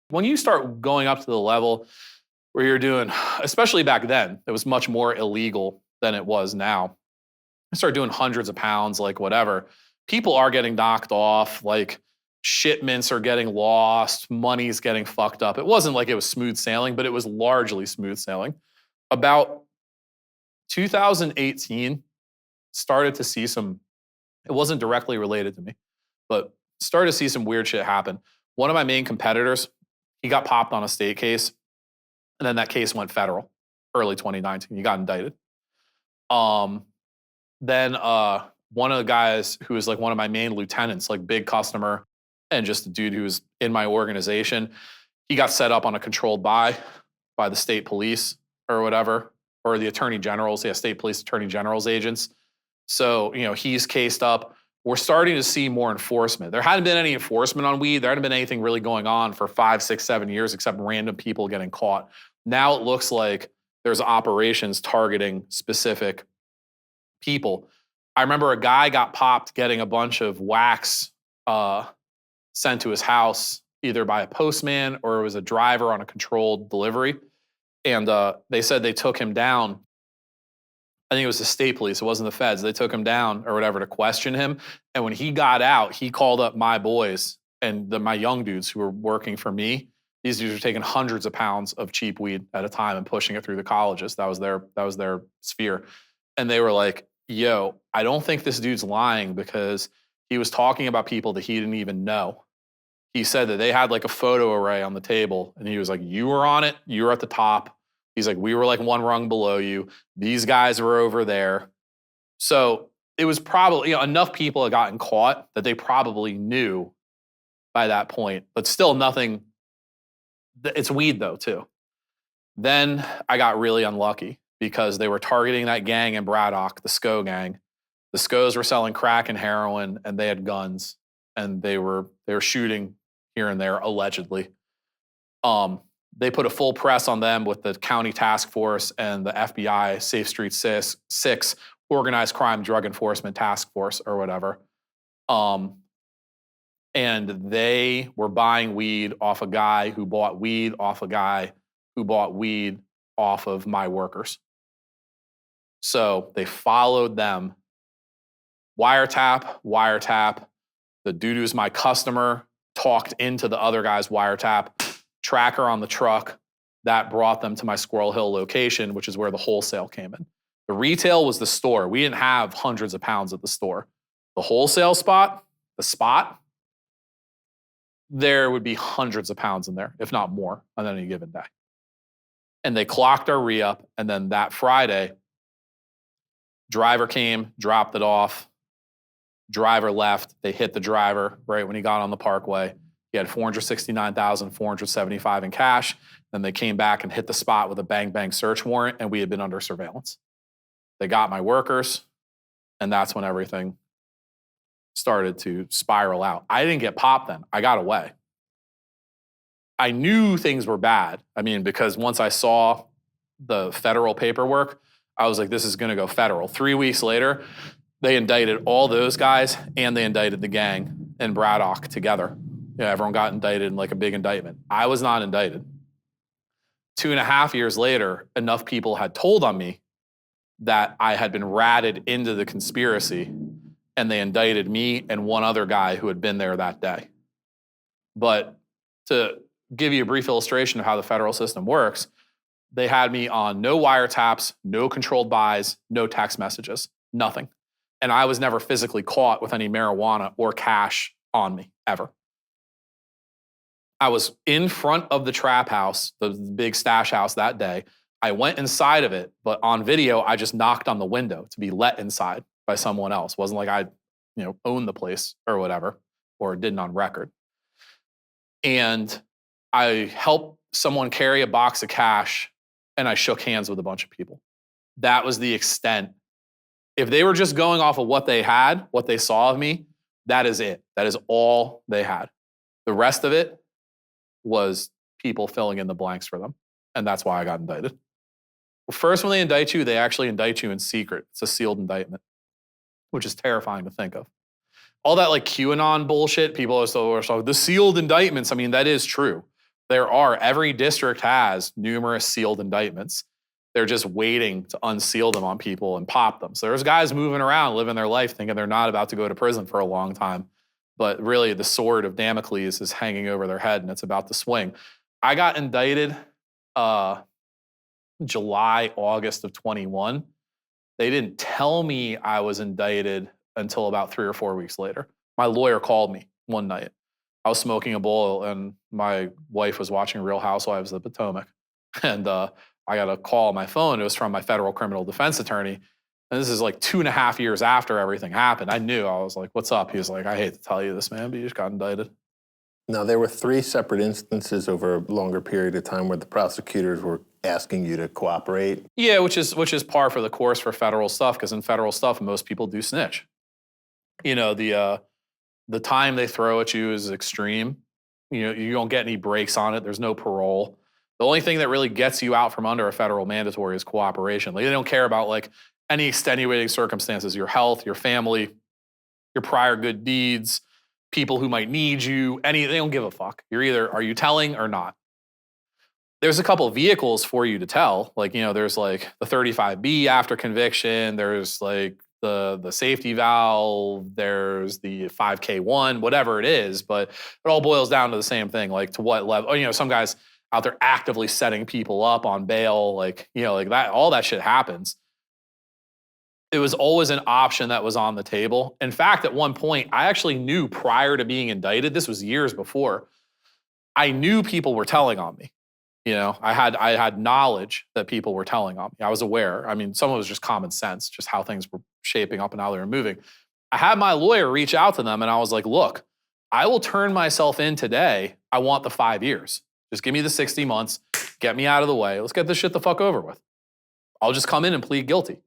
When you start going up to the level where you're doing, especially back then, it was much more illegal than it was now. I start doing hundreds of pounds, like whatever. People are getting knocked off, like shipments are getting lost, money's getting fucked up. It wasn't like it was smooth sailing, but it was largely smooth sailing. About 2018, started to see some, it wasn't directly related to me, but started to see some weird shit happen. One of my main competitors, he got popped on a state case, and then that case went federal early 2019. He got indicted. Then one of the guys who was like one of my main lieutenants, like big customer, and just a dude who was in my organization, he got set up on a controlled buy by the state police or whatever, or the attorney general's, state police attorney general's agents. So, he's cased up. We're starting to see more enforcement. There hadn't been any enforcement on weed. There hadn't been anything really going on for 5, 6, 7 years except random people getting caught. Now it looks like there's operations targeting specific people. I remember a guy got popped getting a bunch of wax sent to his house, either by a postman or it was a driver on a controlled delivery. And they said they took him down. I think it was the state police. It wasn't the feds. They took him down or whatever to question him. And when he got out, he called up my boys and my young dudes who were working for me. These dudes were taking hundreds of pounds of cheap weed at a time and pushing it through the colleges. That was their sphere. And they were like, yo, I don't think this dude's lying because he was talking about people that he didn't even know. He said that they had like a photo array on the table and he was like, you were on it. You were at the top. He's like, we were like one rung below you. These guys were over there. So it was probably, enough people had gotten caught that they probably knew by that point, but still nothing. It's weed though, too. Then I got really unlucky because they were targeting that gang in Braddock, the SCO gang. The SCOs were selling crack and heroin and they had guns and they were shooting here and there, allegedly. They put a full press on them with the county task force and the FBI Safe Street 6 organized crime drug enforcement task force or whatever. And they were buying weed off a guy who bought weed off a guy who bought weed off of my workers. So they followed them. Wiretap. The dude who's my customer talked into the other guy's wiretap. Tracker on the truck that brought them to my Squirrel Hill location, which is where the wholesale came in. The retail was the store. We didn't have hundreds of pounds at the store. The wholesale spot, there would be hundreds of pounds in there, if not more, on any given day. And they clocked our re-up, and then that Friday, driver came, dropped it off. Driver left. They hit the driver right when he got on the parkway. He had $469,475 in cash. Then they came back and hit the spot with a bang search warrant, and we had been under surveillance. They got my workers, and that's when everything started to spiral out. I didn't get popped then. I got away. I knew things were bad. Because once I saw the federal paperwork, I was like, this is going to go federal. 3 weeks later, they indicted all those guys, and they indicted the gang in Braddock together. Everyone got indicted in like a big indictment. I was not indicted. 2.5 years later, enough people had told on me that I had been ratted into the conspiracy, and they indicted me and one other guy who had been there that day. But to give you a brief illustration of how the federal system works, they had me on no wiretaps, no controlled buys, no text messages, nothing. And I was never physically caught with any marijuana or cash on me, ever. I was in front of the trap house, the big stash house that day. I went inside of it, but on video, I just knocked on the window to be let inside by someone else. It wasn't like I, owned the place or whatever, or didn't on record. And I helped someone carry a box of cash, and I shook hands with a bunch of people. That was the extent. If they were just going off of what they had, what they saw of me, that is it. That is all they had. The rest of it was people filling in the blanks for them. And that's why I got indicted. Well, first, when they indict you, they actually indict you in secret. It's a sealed indictment, which is terrifying to think of. All that like QAnon bullshit, people are so the sealed indictments. That is true. There are. Every district has numerous sealed indictments. They're just waiting to unseal them on people and pop them. So there's guys moving around, living their life, thinking they're not about to go to prison for a long time. But really, the sword of Damocles is hanging over their head and it's about to swing. I got indicted July, August of 21. They didn't tell me I was indicted until about 3 or 4 weeks later. My lawyer called me one night. I was smoking a bowl and my wife was watching Real Housewives of the Potomac. And I got a call on my phone. It was from my federal criminal defense attorney. And this is like 2.5 years after everything happened. I knew. I was like, what's up? He was like, I hate to tell you this, man, but you just got indicted. Now, there were 3 separate instances over a longer period of time where the prosecutors were asking you to cooperate. Yeah, which is par for the course for federal stuff, because in federal stuff, most people do snitch. You know, the time they throw at you is extreme. You know, you don't get any breaks on it. There's no parole. The only thing that really gets you out from under a federal mandatory is cooperation. Like, they don't care about like any extenuating circumstances, your health, your family, your prior good deeds, people who might need you. They don't give a fuck. Are you telling or not? There's a couple vehicles for you to tell. Like, you know, there's like the 35B after conviction. There's like the safety valve. There's the 5K1, whatever it is. But it all boils down to the same thing. Like, to what level? You know, some guys out there actively setting people up on bail. Like, you know, like that. All that shit happens. It was always an option that was on the table. In fact, at one point, I actually knew prior to being indicted. This was years before. I knew people were telling on me. You know, I had knowledge that people were telling on me. I was aware. I mean, some of it was just common sense, just how things were shaping up and how they were moving. I had my lawyer reach out to them and I was like, look, I will turn myself in today. I want the 5 years. Just give me the 60 months. Get me out of the way. Let's get this shit the fuck over with. I'll just come in and plead guilty.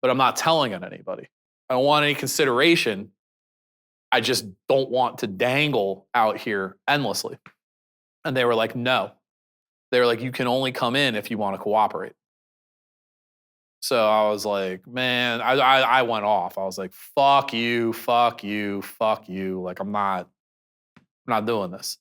But I'm not telling on anybody. I don't want any consideration. I just don't want to dangle out here endlessly. And they were like, no. They were like, you can only come in if you want to cooperate. So I was like, man, I went off. I was like, fuck you, fuck you, fuck you. Like, I'm not doing this.